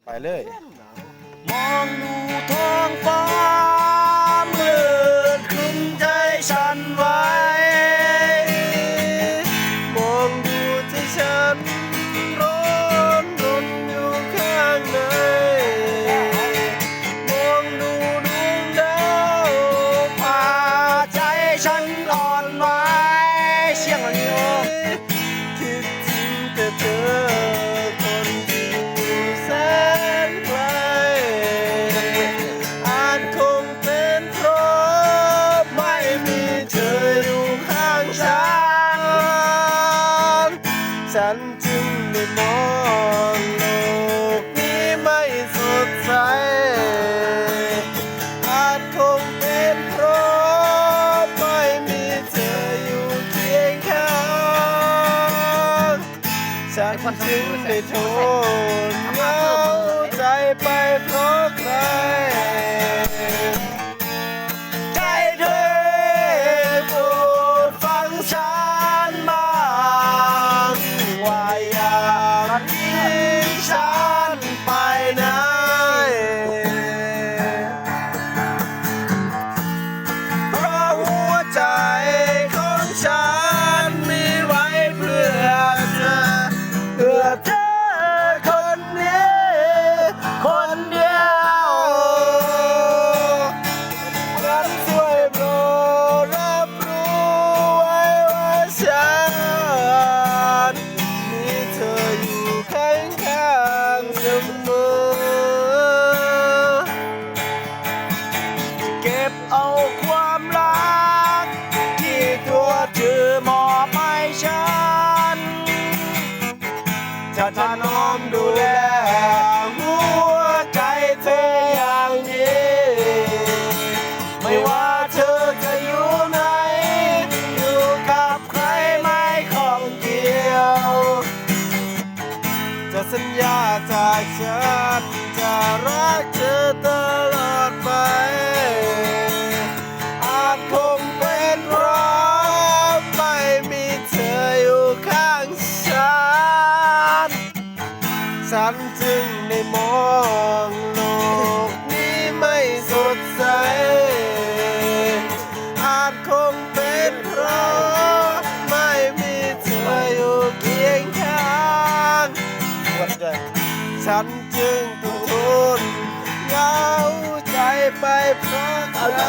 ไปเลยมองดูท้องฟ้ามืดครึ้มใจฉันไว้มองดูใจฉันร้อนรนอยู่ข้างในมองดูดวงดาวพาใจฉันอ่อนไหวเสียงอะไรเนี่ยคิดถึงแต่เธอคนที่อยู่แสนไกลอาจคงเป็นเพราะไม่มีเธออยู่ข้างฉันจึงได้มองโลกนี้ไม่สดใสอาจคงเป็นเพราะไม่มีเธออยู่เคียงข้างฉันจึงได้ทนเหงาใจไปเพราะใครใจเธอโปรดฟังฉันบ้างว่าอย่าทิ้งฉันไปไหนเพราะหัวใจของฉันมีไว้เพื่อเธอคนนี้คนเดียวงั้นช่วยโปรดรับรู้ไว้ว่าฉันมีเธออยู่ข้างๆเสมอเก็บเอาความรักที่ตัวเธอมอบให้ฉันจะถนอมดูแลหัวใจเธออย่างดีไม่ว่าเธอจะอยู่ไหนอยู่กับใครไม่ข้องเกี่ยวจะสัญญาจากฉันจะรักเธอตลอดไปอาจคงเป็นเพราะไม่มีเธออยู่ข้างฉันจึงได้มองโลกนี้ไม่สดใสอาจคงเป็นเพราะไม่มีเธออยู่เคียงข้างฉันจึงต้องทนเหงาใจไปเพราะใคร